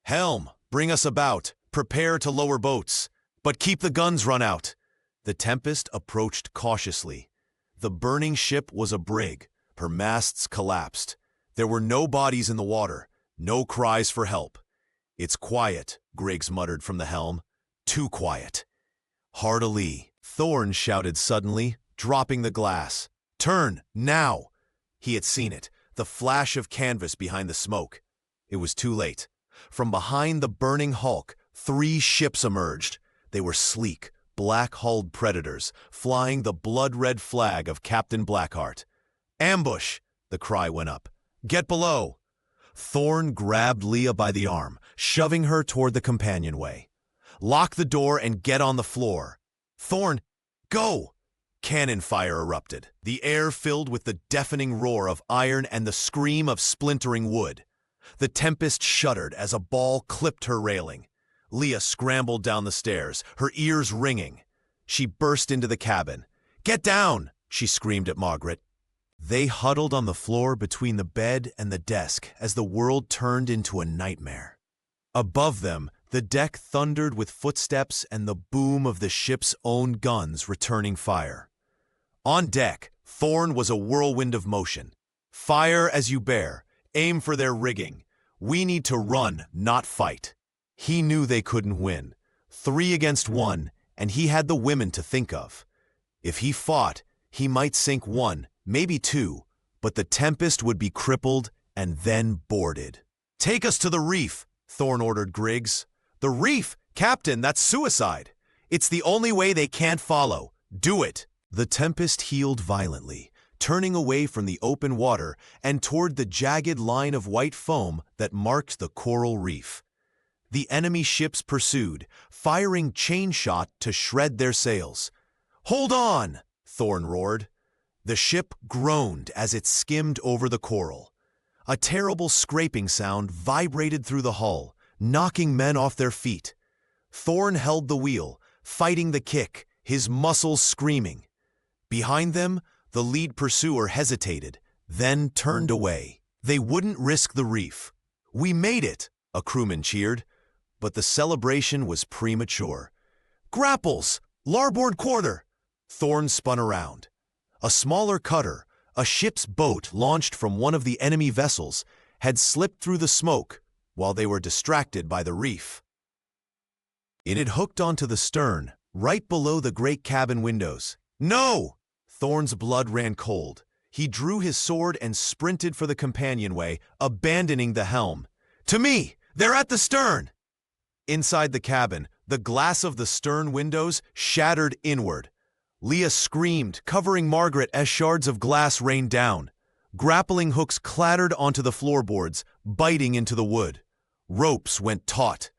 Speaker 1: "Helm, bring us about. Prepare to lower boats. But keep the guns run out." The Tempest approached cautiously. The burning ship was a brig. Her masts collapsed. There were no bodies in the water, no cries for help. "It's quiet," Griggs muttered from the helm. "Too quiet." "Hard alee," Thorn shouted suddenly, dropping the glass. "Turn, now!" He had seen it, the flash of canvas behind the smoke. It was too late. From behind the burning hulk, 3 ships emerged. They were sleek, black-hulled predators, flying the blood-red flag of Captain Blackheart. "Ambush!" the cry went up. "Get below!" Thorn grabbed Leah by the arm, shoving her toward the companionway. "Lock the door and get on the floor." "Thorn, go!" Cannon fire erupted, the air filled with the deafening roar of iron and the scream of splintering wood. The Tempest shuddered as a ball clipped her railing. Leah scrambled down the stairs, her ears ringing. She burst into the cabin. "Get down!" she screamed at Margaret. They huddled on the floor between the bed and the desk as the world turned into a nightmare. Above them, the deck thundered with footsteps and the boom of the ship's own guns returning fire. On deck, Thorn was a whirlwind of motion. "Fire as you bear. Aim for their rigging. We need to run, not fight." He knew they couldn't win. 3 against 1, and he had the women to think of. If he fought, he might sink 1, maybe 2, but the Tempest would be crippled and then boarded. "Take us to the reef," Thorn ordered Griggs. "The reef? Captain, that's suicide. It's the only way they can't follow. Do it." The Tempest heeled violently, turning away from the open water and toward the jagged line of white foam that marked the coral reef. The enemy ships pursued, firing chain shot to shred their sails. "Hold on!" Thorn roared. The ship groaned as it skimmed over the coral. A terrible scraping sound vibrated through the hull, knocking men off their feet. Thorn held the wheel, fighting the kick, his muscles screaming. Behind them, the lead pursuer hesitated, then turned away. They wouldn't risk the reef. "We made it!" a crewman cheered. But the celebration was premature. "Grapples! Larboard quarter!" Thorn spun around. A smaller cutter, a ship's boat launched from one of the enemy vessels, had slipped through the smoke while they were distracted by the reef. It had hooked onto the stern, right below the great cabin windows. "No!" Thorn's blood ran cold. He drew his sword and sprinted for the companionway, abandoning the helm. "To me! They're at the stern!" Inside the cabin, the glass of the stern windows shattered inward. Leah screamed, covering Margaret as shards of glass rained down. Grappling hooks clattered onto the floorboards, biting into the wood. Ropes went taut.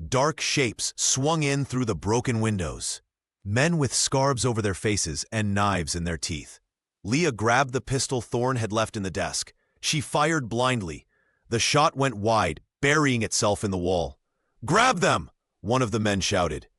Speaker 1: Dark shapes swung in through the broken windows. Men with scarves over their faces and knives in their teeth. Leah grabbed the pistol Thorn had left in the desk. She fired blindly. The shot went wide, burying itself in the wall. "Grab them!" one of the men shouted.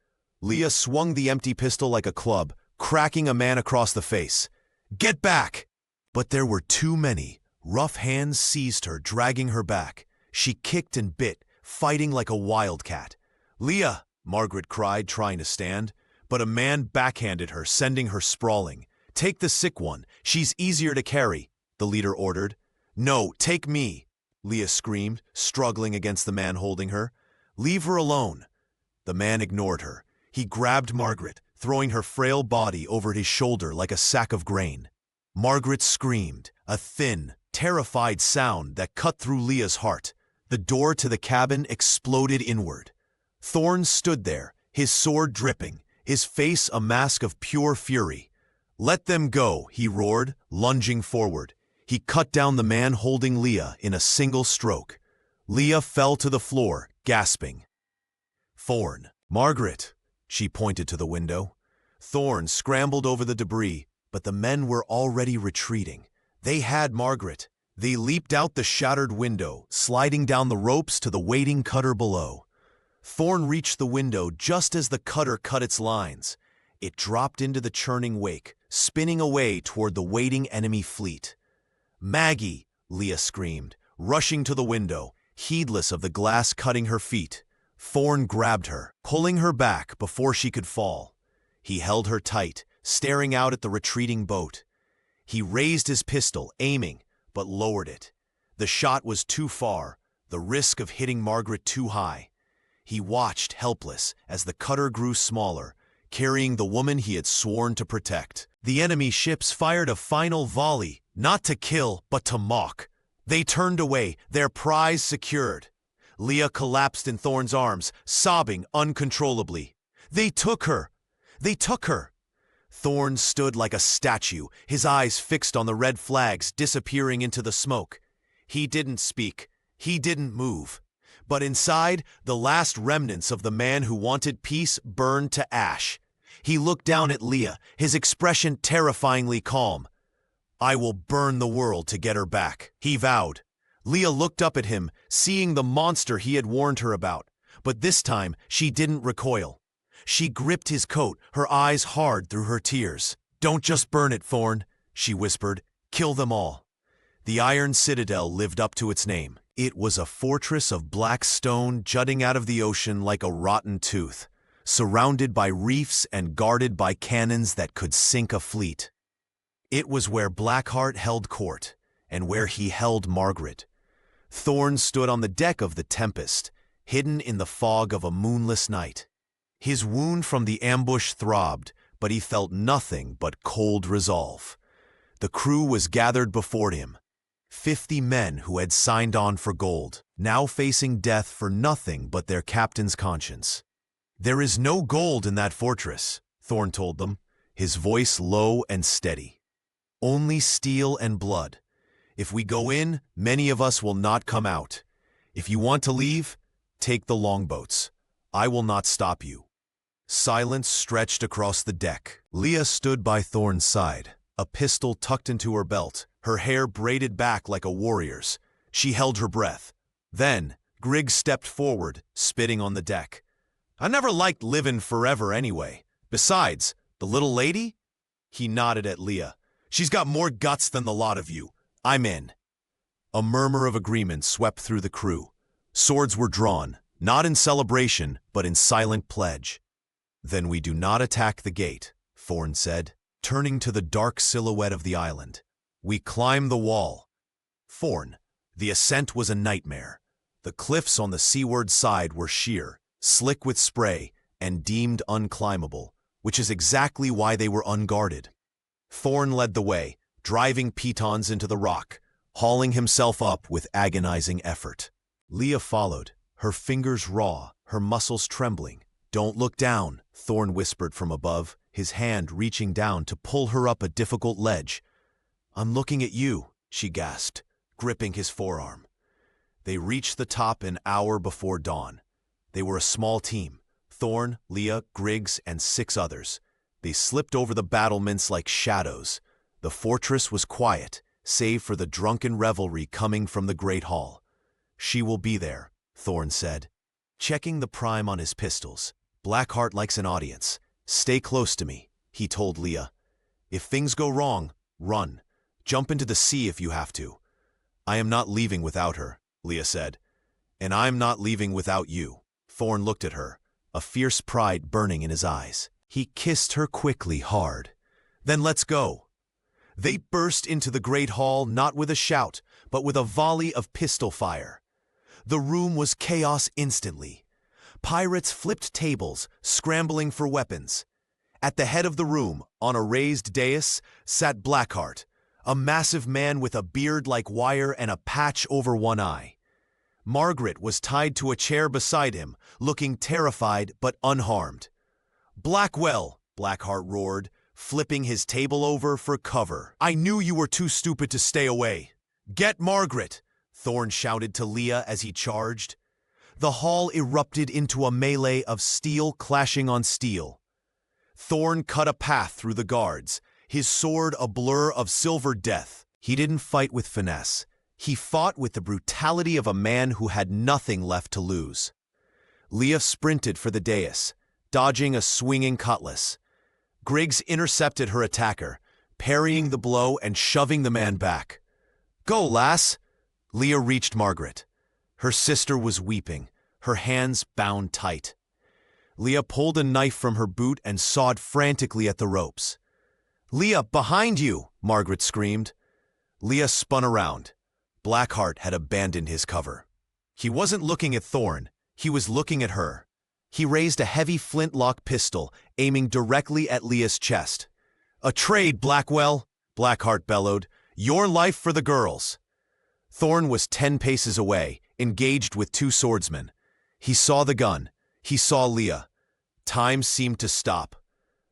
Speaker 1: Leah swung the empty pistol like a club, cracking a man across the face. "Get back!" But there were too many. Rough hands seized her, dragging her back. She kicked and bit, fighting like a wildcat. "Leah!" Margaret cried, trying to stand. But a man backhanded her, sending her sprawling. "Take the sick one. She's easier to carry," the leader ordered. "No, take me." Leah screamed, struggling against the man holding her. "Leave her alone." The man ignored her. He grabbed Margaret, throwing her frail body over his shoulder like a sack of grain. Margaret screamed, a thin, terrified sound that cut through Leah's heart. The door to the cabin exploded inward. Thorne stood there, his sword dripping, his face a mask of pure fury. "Let them go," he roared, lunging forward. He cut down the man holding Leah in a single stroke. Leah fell to the floor, gasping. "Thorne, Margaret," she pointed to the window. Thorne scrambled over the debris, but the men were already retreating. They had Margaret. They leaped out the shattered window, sliding down the ropes to the waiting cutter below. Thorne reached the window just as the cutter cut its lines. It dropped into the churning wake, spinning away toward the waiting enemy fleet. "Maggie!" Leah screamed, rushing to the window, heedless of the glass cutting her feet. Thorne grabbed her, pulling her back before she could fall. He held her tight, staring out at the retreating boat. He raised his pistol, aiming, but lowered it. The shot was too far, the risk of hitting Margaret too high. He watched, helpless, as the cutter grew smaller, carrying the woman he had sworn to protect. The enemy ships fired a final volley, not to kill, but to mock. They turned away, their prize secured. Leah collapsed in Thorne's arms, sobbing uncontrollably. "They took her! They took her!" Thorne stood like a statue, his eyes fixed on the red flags disappearing into the smoke. He didn't speak. He didn't move. But inside, the last remnants of the man who wanted peace burned to ash. He looked down at Leah, his expression terrifyingly calm. "I will burn the world to get her back," he vowed. Leah looked up at him, seeing the monster he had warned her about. But this time, she didn't recoil. She gripped his coat, her eyes hard through her tears. "Don't just burn it, Thorne," she whispered. "Kill them all." The Iron Citadel lived up to its name. It was a fortress of black stone jutting out of the ocean like a rotten tooth, surrounded by reefs and guarded by cannons that could sink a fleet. It was where Blackheart held court, and where he held Margaret. Thorne stood on the deck of the Tempest, hidden in the fog of a moonless night. His wound from the ambush throbbed, but he felt nothing but cold resolve. The crew was gathered before him. 50 men who had signed on for gold, now facing death for nothing but their captain's conscience. "There is no gold in that fortress," Thorne told them, his voice low and steady. "Only steel and blood. If we go in, many of us will not come out. If you want to leave, take the longboats. I will not stop you." Silence stretched across the deck. Leah stood by Thorne's side, a pistol tucked into her belt, her hair braided back like a warrior's. She held her breath. Then, Griggs stepped forward, spitting on the deck. "I never liked living forever anyway. Besides, the little lady?" He nodded at Leah. "She's got more guts than the lot of you. I'm in." A murmur of agreement swept through the crew. Swords were drawn, not in celebration, but in silent pledge. "Then we do not attack the gate," Thorne said, turning to the dark silhouette of the island. "We climb the wall." Thorne, the ascent was a nightmare. The cliffs on the seaward side were sheer, slick with spray, and deemed unclimbable, which is exactly why they were unguarded. Thorne led the way, driving pitons into the rock, hauling himself up with agonizing effort. Leah followed, her fingers raw, her muscles trembling. "Don't look down," Thorne whispered from above, his hand reaching down to pull her up a difficult ledge. "I'm looking at you," she gasped, gripping his forearm. They reached the top an hour before dawn. They were a small team, Thorne, Leah, Griggs, and 6 others. They slipped over the battlements like shadows. The fortress was quiet, save for the drunken revelry coming from the Great Hall. "She will be there," Thorne said, checking the prime on his pistols. "Blackheart likes an audience. Stay close to me," he told Leah. "If things go wrong, run. Jump into the sea if you have to." "I am not leaving without her," Leah said. "And I'm not leaving without you." Thorne looked at her, a fierce pride burning in his eyes. He kissed her quickly hard. "Then let's go." They burst into the great hall not with a shout, but with a volley of pistol fire. The room was chaos instantly. Pirates flipped tables, scrambling for weapons. At the head of the room, on a raised dais, sat Blackheart, a massive man with a beard like wire and a patch over one eye. Margaret was tied to a chair beside him, looking terrified but unharmed. "Blackwell," Blackheart roared, flipping his table over for cover. "I knew you were too stupid to stay away. Get Margaret," Thorn shouted to Leah as he charged. The hall erupted into a melee of steel clashing on steel. Thorn cut a path through the guards, his sword a blur of silver death. He didn't fight with finesse. He fought with the brutality of a man who had nothing left to lose. Leah sprinted for the dais, dodging a swinging cutlass. Griggs intercepted her attacker, parrying the blow and shoving the man back. "Go, lass!" Leah reached Margaret. Her sister was weeping, her hands bound tight. Leah pulled a knife from her boot and sawed frantically at the ropes. "Leah, behind you!" Margaret screamed. Leah spun around. Blackheart had abandoned his cover. He wasn't looking at Thorn, he was looking at her. He raised a heavy flintlock pistol, aiming directly at Leah's chest. "A trade, Blackwell!" Blackheart bellowed. "Your life for the girls!" Thorn was 10 paces away, engaged with 2 swordsmen. He saw the gun. He saw Leah. Time seemed to stop.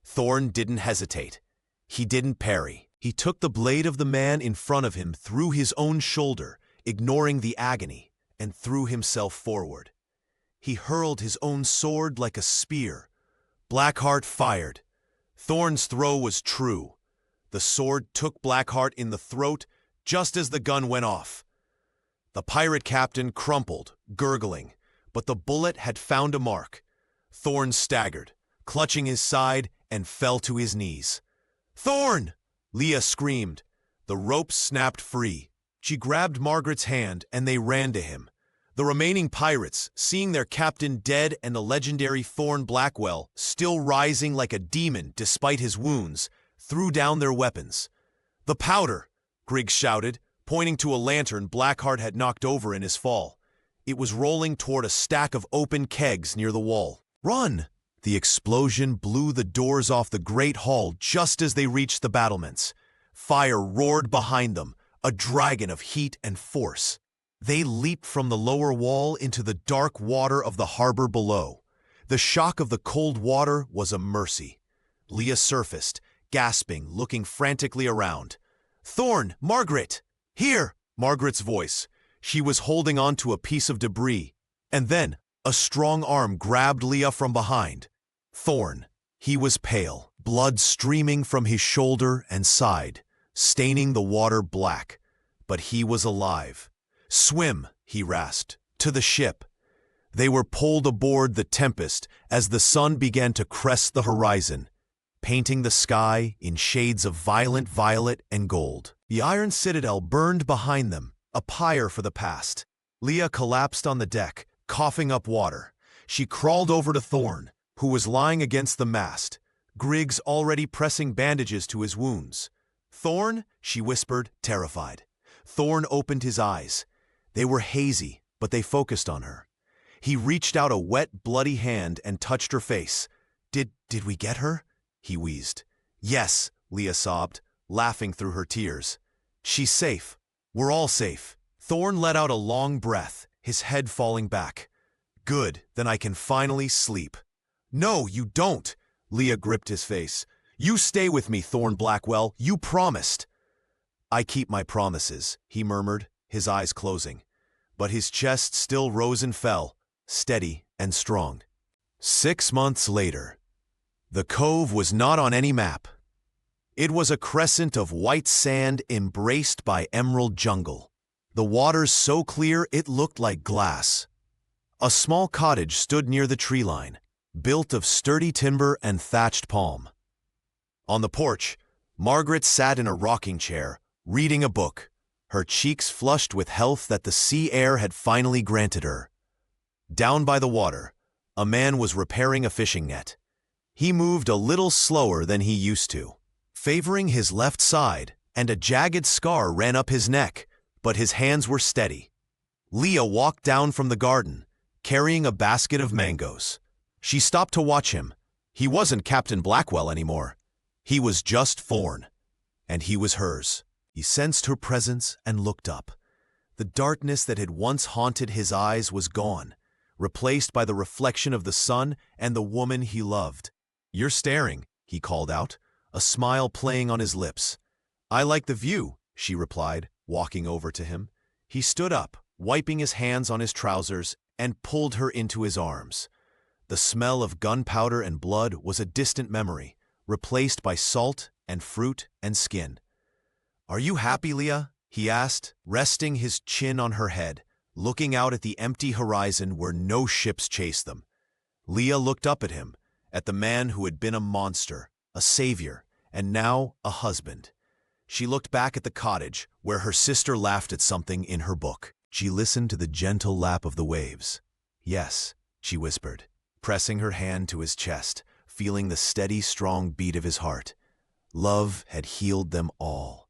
Speaker 1: Thorn didn't hesitate. He didn't parry. He took the blade of the man in front of him through his own shoulder, ignoring the agony, and threw himself forward. He hurled his own sword like a spear. Blackheart fired. Thorn's throw was true. The sword took Blackheart in the throat just as the gun went off. The pirate captain crumpled, gurgling, but the bullet had found a mark. Thorn staggered, clutching his side, and fell to his knees. "Thorn!" Leah screamed. The ropes snapped free. She grabbed Margaret's hand, and they ran to him. The remaining pirates, seeing their captain dead and the legendary Thorn Blackwell still rising like a demon despite his wounds, threw down their weapons. "The powder!" Griggs shouted, pointing to a lantern Blackheart had knocked over in his fall. It was rolling toward a stack of open kegs near the wall. "Run!" The explosion blew the doors off the great hall just as they reached the battlements. Fire roared behind them, a dragon of heat and force. They leaped from the lower wall into the dark water of the harbor below. The shock of the cold water was a mercy. Leah surfaced, gasping, looking frantically around. "Thorn! Margaret!" "Here!" Margaret's voice. She was holding on to a piece of debris. And then, a strong arm grabbed Leah from behind. Thorn. He was pale, blood streaming from his shoulder and side, staining the water black. But he was alive. "Swim," he rasped, "to the ship." They were pulled aboard the Tempest as the sun began to crest the horizon, painting the sky in shades of violent violet and gold. The iron citadel burned behind them, a pyre for the past. Leah collapsed on the deck, coughing up water. She crawled over to Thorn, who was lying against the mast, Griggs already pressing bandages to his wounds. "Thorn?" she whispered, terrified. Thorn opened his eyes. They were hazy, but they focused on her. He reached out a wet, bloody hand and touched her face. Did we get her?" he wheezed. "Yes," Leah sobbed, laughing through her tears. "She's safe. We're all safe." Thorn let out a long breath, his head falling back. "Good, then I can finally sleep." "No, you don't!" Leah gripped his face. "You stay with me, Thorn Blackwell. You promised." "I keep my promises," he murmured, his eyes closing. But his chest still rose and fell, steady and strong. 6 months later. The cove was not on any map. It was a crescent of white sand embraced by emerald jungle. The waters so clear it looked like glass. A small cottage stood near the tree line, built of sturdy timber and thatched palm. On the porch, Margaret sat in a rocking chair, reading a book, her cheeks flushed with health that the sea air had finally granted her. Down by the water, a man was repairing a fishing net. He moved a little slower than he used to, favoring his left side, and a jagged scar ran up his neck, but his hands were steady. Leah walked down from the garden, carrying a basket of mangoes. She stopped to watch him. He wasn't Captain Blackwell anymore. He was just Thorn, and he was hers. He sensed her presence and looked up. The darkness that had once haunted his eyes was gone, replaced by the reflection of the sun and the woman he loved. "You're staring," he called out, a smile playing on his lips. "I like the view," she replied, walking over to him. He stood up, wiping his hands on his trousers, and pulled her into his arms. The smell of gunpowder and blood was a distant memory, replaced by salt and fruit and skin. "Are you happy, Leah?" he asked, resting his chin on her head, looking out at the empty horizon where no ships chased them. Leah looked up at him, at the man who had been a monster, a savior, and now a husband. She looked back at the cottage, where her sister laughed at something in her book. She listened to the gentle lap of the waves. "Yes," she whispered, pressing her hand to his chest, feeling the steady, strong beat of his heart. Love had healed them all.